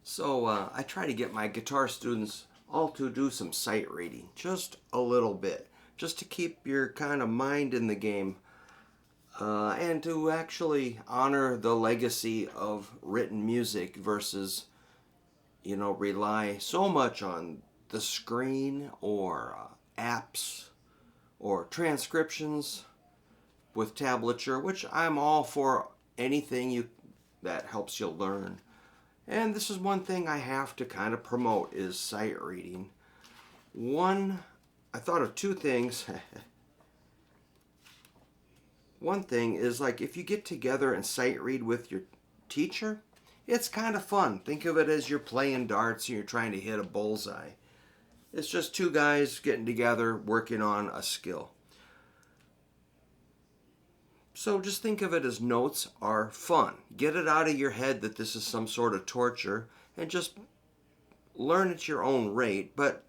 I try to get my guitar students all to do some sight reading, just a little bit, just to keep your kind of mind in the game, and to actually honor the legacy of written music versus, rely so much on the screen or apps or transcriptions with tablature, which I'm all for anything that helps you learn. And this is one thing I have to kind of promote is sight reading. I thought of two things. One thing is like if you get together and sight read with your teacher, it's kind of fun. Think of it as you're playing darts and you're trying to hit a bullseye. It's just two guys getting together working on a skill. So just think of it as notes are fun. Get it out of your head that this is some sort of torture and just learn at your own rate, but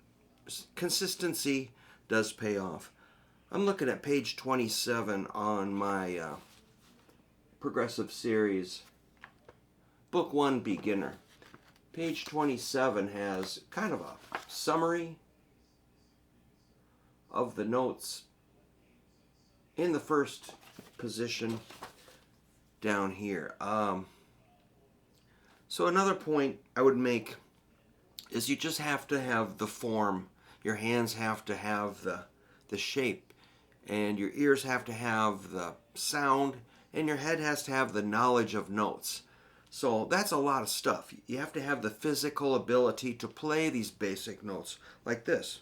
consistency does pay off. I'm looking at page 27 on my progressive series, Book 1 Beginner. Page 27 has kind of a summary of the notes in the first position down here. So another point I would make is you just have to have the form. Your hands have to have the shape, and your ears have to have the sound, and your head has to have the knowledge of notes. So that's a lot of stuff. You have to have the physical ability to play these basic notes like this.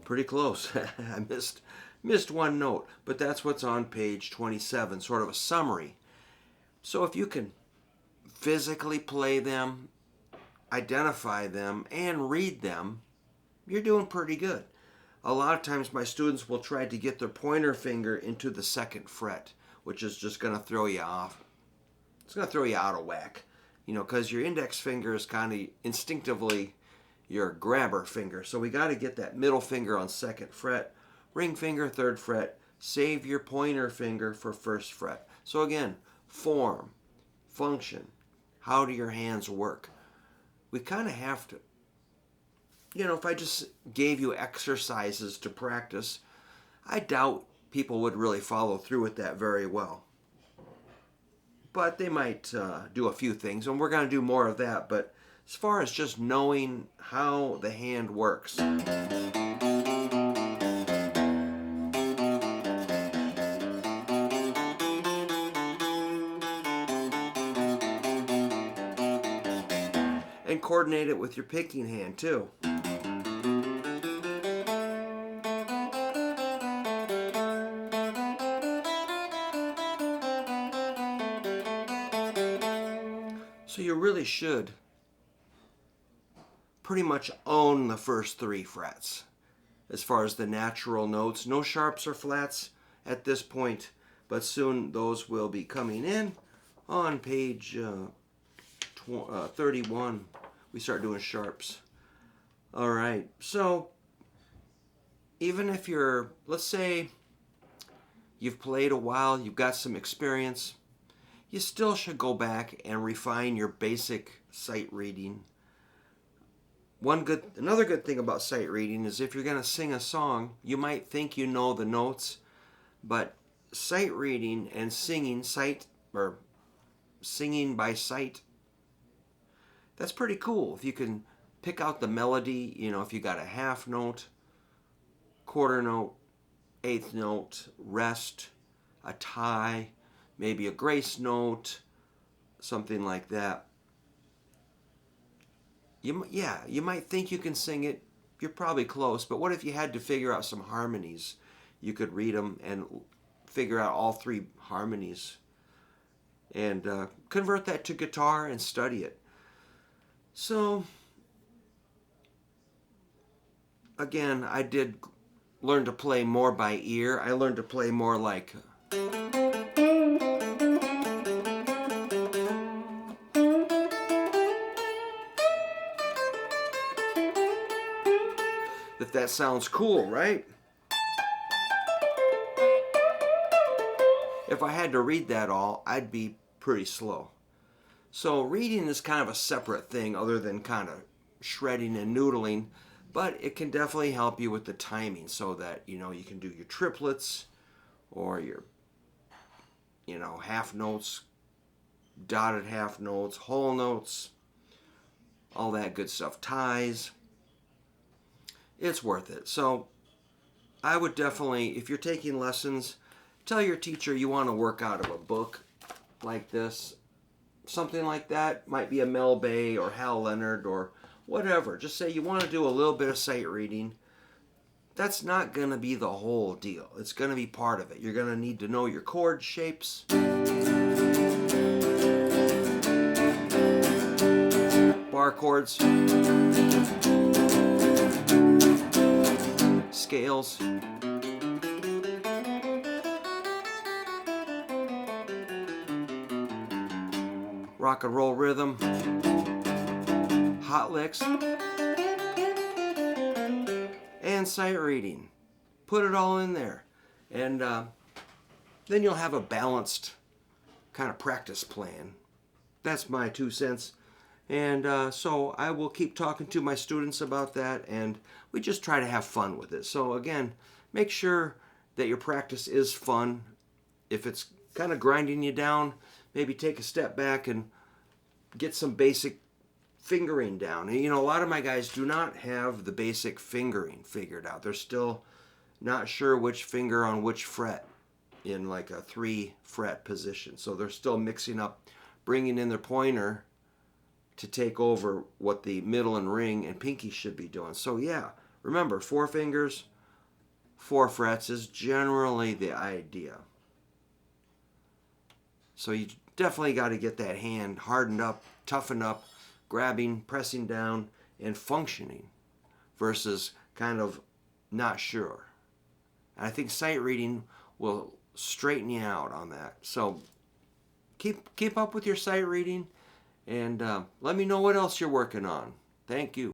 Pretty close. I missed one note, but that's what's on page 27, sort of a summary. So if you can physically play them, identify them, and read them, you're doing pretty good. A lot of times my students will try to get their pointer finger into the second fret, which is just going to throw you off. It's going to throw you out of whack, because your index finger is kind of instinctively your grabber finger. So we got to get that middle finger on second fret, ring finger third fret, save your pointer finger for first fret. So again, form, function, how do your hands work? We kind of have to, if I just gave you exercises to practice, I doubt people would really follow through with that very well. But they might do a few things, and we're going to do more of that. But as far as just knowing how the hand works, and coordinate it with your picking hand too. So you really should pretty much own the first three frets as far as the natural notes. No sharps or flats at this point, but soon those will be coming in. On page 31, we start doing sharps. All right, so even if let's say you've played a while, you've got some experience, you still should go back and refine your basic sight reading. Another good thing about sight reading is if you're going to sing a song, you might think you know the notes, but sight reading and singing by sight, that's pretty cool. If you can pick out the melody, if you got a half note, quarter note, eighth note, rest, a tie, maybe a grace note, something like that. You might think you can sing it. You're probably close, but what if you had to figure out some harmonies? You could read them and figure out all three harmonies and convert that to guitar and study it. So, again, I did learn to play more by ear. I learned to play more like... If that sounds cool, right? If I had to read that all, I'd be pretty slow. So reading is kind of a separate thing other than kind of shredding and noodling, but it can definitely help you with the timing so that, you can do your triplets or your, half notes, dotted half notes, whole notes, all that good stuff, ties. It's worth it. So I would definitely, if you're taking lessons, tell your teacher you want to work out of a book like this. Something like that might be a Mel Bay or Hal Leonard or whatever. Just say you want to do a little bit of sight reading. That's not going to be the whole deal. It's going to be part of it. You're going to need to know your chord shapes, bar chords, scales, rock and roll rhythm, hot licks, and sight reading. Put it all in there. And then you'll have a balanced kind of practice plan. That's my 2 cents. And so I will keep talking to my students about that, and we just try to have fun with it. So again, make sure that your practice is fun. If it's kind of grinding you down, maybe take a step back and get some basic fingering down. And, a lot of my guys do not have the basic fingering figured out. They're still not sure which finger on which fret in like a 3-fret position. So they're still mixing up, bringing in their pointer to take over what the middle and ring and pinky should be doing. So yeah, remember, 4 fingers, 4 frets is generally the idea. So you definitely got to get that hand hardened up, toughened up, grabbing, pressing down, and functioning versus kind of not sure. And I think sight reading will straighten you out on that. So keep up with your sight reading, and let me know what else you're working on. Thank you.